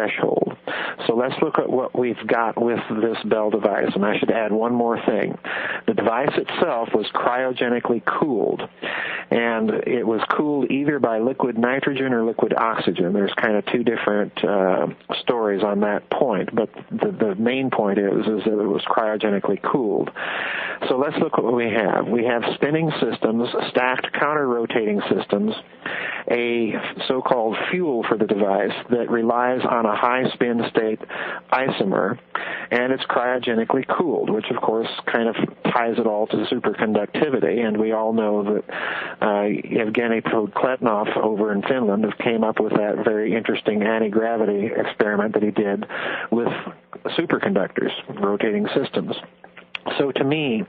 threshold. So let's look at what we've got with this Bell device. And I should add one more thing. The device itself was cryogenically cooled, and it was cooled either by liquid nitrogen or liquid oxygen. There's kind of two different stories on that point, but the main point is that it was cryogenically cooled. So let's look at what we have. We have spinning systems, stacked counter-rotating systems, a so-called fuel for the device that relies on a high-spin state isomer, and it's cryogenically cooled, which of course kind of ties it all to superconductivity. And we all know that Evgeny Podkletnov over in Finland came up with that very interesting anti-gravity experiment that he did with superconductors, rotating systems. So to me,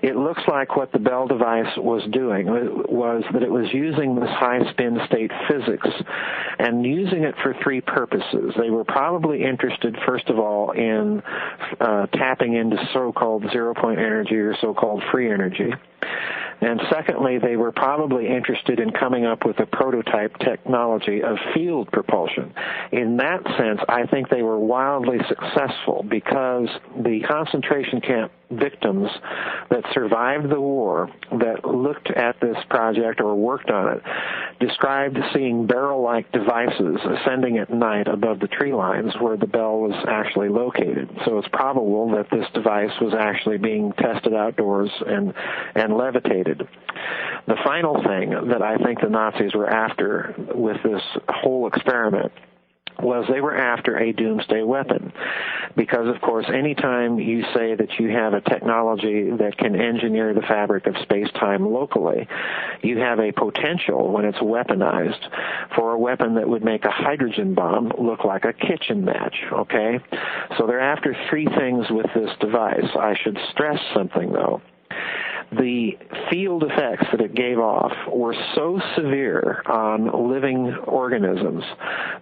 it looks like what the Bell device was doing was that it was using this high-spin state physics and using it for three purposes. They were probably interested, first of all, in tapping into so-called zero-point energy or so-called free energy. And secondly, they were probably interested in coming up with a prototype technology of field propulsion. In that sense, I think they were wildly successful because the concentration camp victims that survived the war that looked at this project or worked on it described seeing barrel-like devices ascending at night above the tree lines where the Bell was actually located. So it's probable that this device was actually being tested outdoors and levitated. The final thing that I think the Nazis were after with this whole experiment was they were after a doomsday weapon. Because, of course, anytime you say that you have a technology that can engineer the fabric of space-time locally, you have a potential, when it's weaponized, for a weapon that would make a hydrogen bomb look like a kitchen match, okay? So they're after three things with this device. I should stress something, though. The field effects that it gave off were so severe on living organisms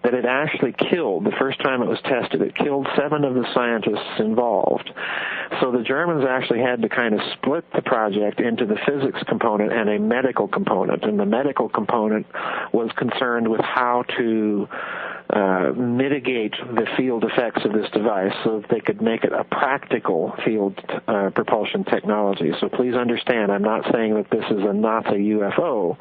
that it actually killed, the first time it was tested, it killed 7 of the scientists involved. So the Germans actually had to kind of split the project into the physics component and a medical component. And the medical component was concerned with how to mitigate the field effects of this device so that they could make it a practical field propulsion technology. So please understand, I'm not saying that this is a Nazi UFO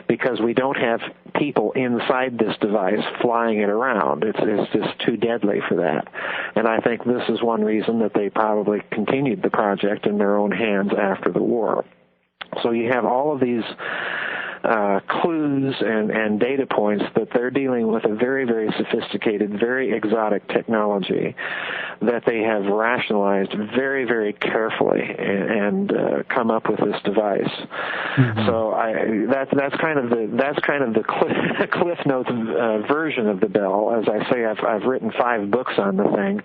because we don't have people inside this device flying it around. It's just too deadly for that. And I think this is one reason that they probably continued the project in their own hands after the war. So you have all of these clues and data points that they're dealing with a very, very sophisticated, very exotic technology that they have rationalized very, very carefully and come up with this device. Mm-hmm. So that's kind of the Cliff Notes version of the Bell. As I say, I've written 5 books on the thing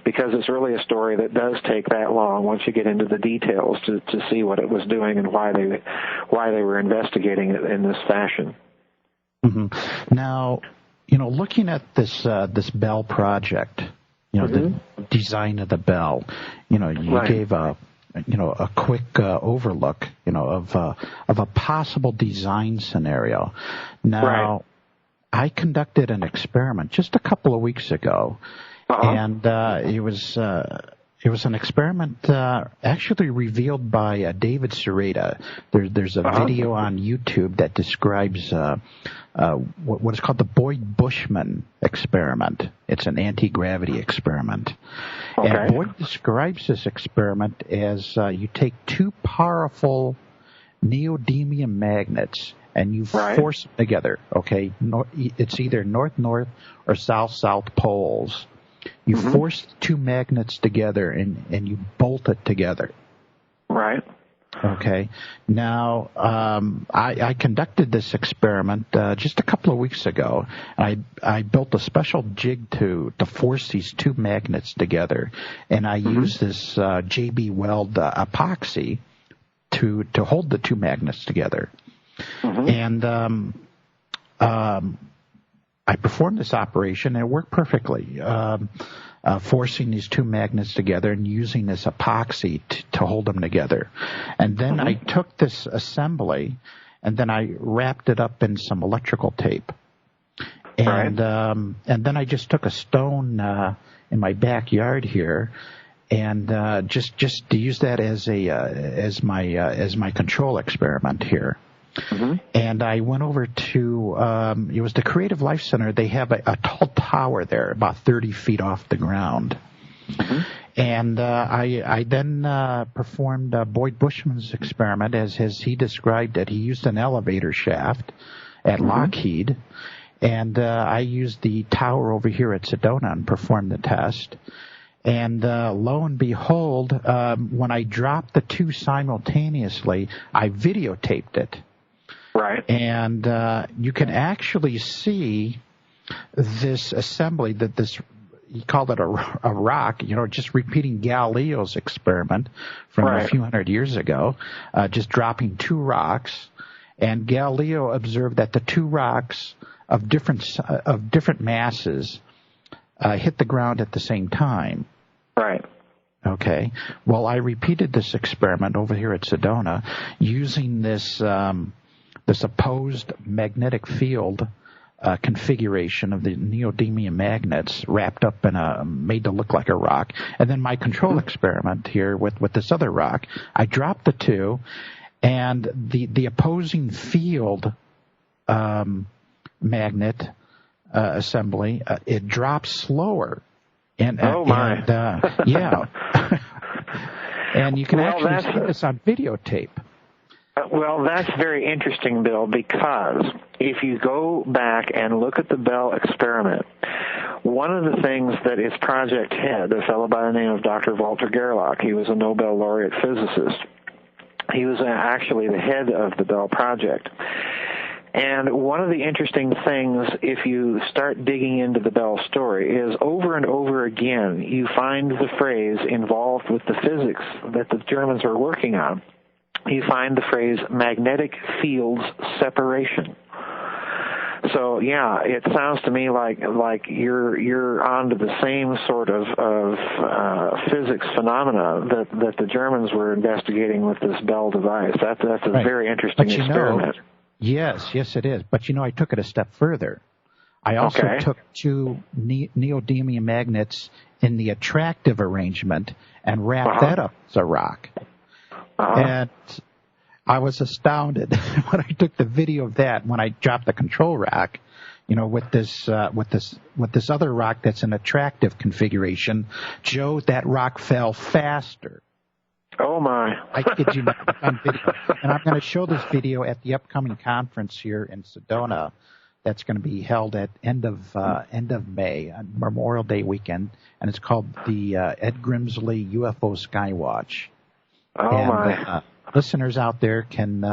because it's really a story that does take that long once you get into the details to see what it was doing and why they were investigating it in this fashion. Mm-hmm. Now, looking at this Bell project, mm-hmm. the design of the Bell, you right. gave a quick overlook, of a possible design scenario. Now, right. I conducted an experiment just a couple of weeks ago, uh-huh. and it was an experiment actually revealed by David Sereda. There's a uh-huh. video on YouTube that describes what is called the Boyd-Bushman experiment. It's an anti-gravity experiment. Okay. And Boyd describes this experiment as you take 2 powerful neodymium magnets and you right. force them together, okay? It's either north-north or south-south poles. You mm-hmm. force 2 magnets together and you bolt it together. Right. Okay. Now, I conducted this experiment just a couple of weeks ago. I built a special jig to force these 2 magnets together, and I mm-hmm. used this JB Weld epoxy to hold the 2 magnets together. Mm-hmm. And I performed this operation, and it worked perfectly, forcing these 2 magnets together and using this epoxy to hold them together. And then mm-hmm. I took this assembly, and then I wrapped it up in some electrical tape. And then I just took a stone in my backyard here, and just to use that as my control experiment here. Mm-hmm. And I went over to it was the Creative Life Center. They have a tall tower there, about 30 feet off the ground. Mm-hmm. And I then performed Boyd Bushman's experiment as he described it. He used an elevator shaft at mm-hmm. Lockheed, and I used the tower over here at Sedona and performed the test. And lo and behold, when I dropped the two simultaneously, I videotaped it. Right. And you can actually see this assembly that this, he called it a rock, just repeating Galileo's experiment from a few hundred years ago, just dropping two rocks. And Galileo observed that the two rocks of different masses hit the ground at the same time. Right. Okay. Well, I repeated this experiment over here at Sedona using this opposed magnetic field configuration of the neodymium magnets wrapped up in made to look like a rock. And then my control experiment here with this other rock, I dropped the two, and the opposing field magnet assembly, it drops slower. And yeah. And you can actually see this on videotape. Well, that's very interesting, Bill, because if you go back and look at the Bell experiment, one of the things that its project head, a fellow by the name of Dr. Walter Gerlach, he was a Nobel laureate physicist. He was actually the head of the Bell project. And one of the interesting things, if you start digging into the Bell story, is over and over again you find the phrase involved with the physics that the Germans are working on. You find the phrase magnetic fields separation. So yeah, it sounds to me like you're onto the same sort of physics phenomena that the Germans were investigating with this Bell device. That's a very interesting experiment. Yes, it is. But I took it a step further. I also took two neodymium magnets in the attractive arrangement and wrapped that up as a rock. And I was astounded when I took the video of that, when I dropped the control rock, with this other rock that's an attractive configuration. Joe, that rock fell faster. Oh my! I kid you not, on video. And I'm going to show this video at the upcoming conference here in Sedona. That's going to be held at end of May, on Memorial Day weekend, and it's called the Ed Grimsley UFO Skywatch. My! Listeners out there can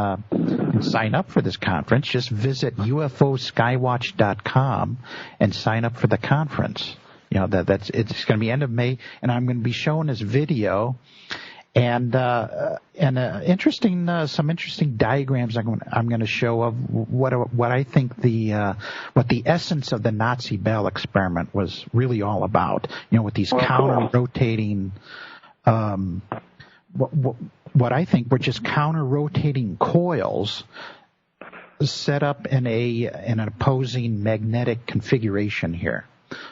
sign up for this conference. Just visit UFOskywatch.com and sign up for the conference. It's going to be end of May, and I'm going to be showing this video and some interesting diagrams I'm going to show of what I think what the essence of the Nazi Bell experiment was really all about. With these counter-rotating. What I think were just counter-rotating coils set up in an opposing magnetic configuration here.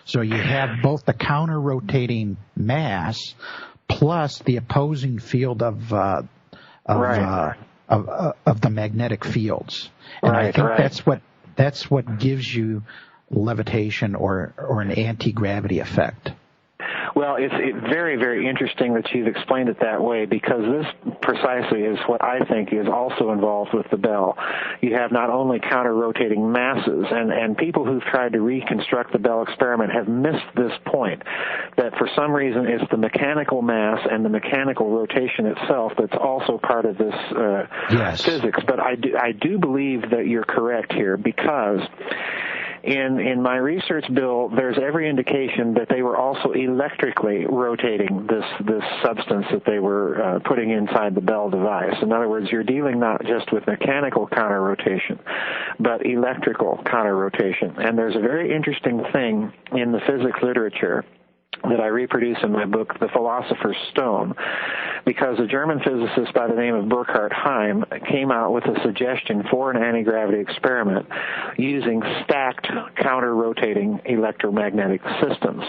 So you have both the counter-rotating mass plus the opposing field of the magnetic fields, and I think that's what gives you levitation or an anti-gravity effect. Well, it's very, very interesting that you've explained it that way, because this precisely is what I think is also involved with the Bell. You have not only counter-rotating masses, and people who've tried to reconstruct the Bell experiment have missed this point, that for some reason it's the mechanical mass and the mechanical rotation itself that's also part of this physics. But I do believe that you're correct here, because in my research, Bill, there's every indication that they were also electrically rotating this substance that they were putting inside the Bell device. In other words, you're dealing not just with mechanical counter-rotation, but electrical counter-rotation. And there's a very interesting thing in the physics literature that I reproduce in my book, The Philosopher's Stone, because a German physicist by the name of Burkhard Heim came out with a suggestion for an anti-gravity experiment using stacked counter-rotating electromagnetic systems.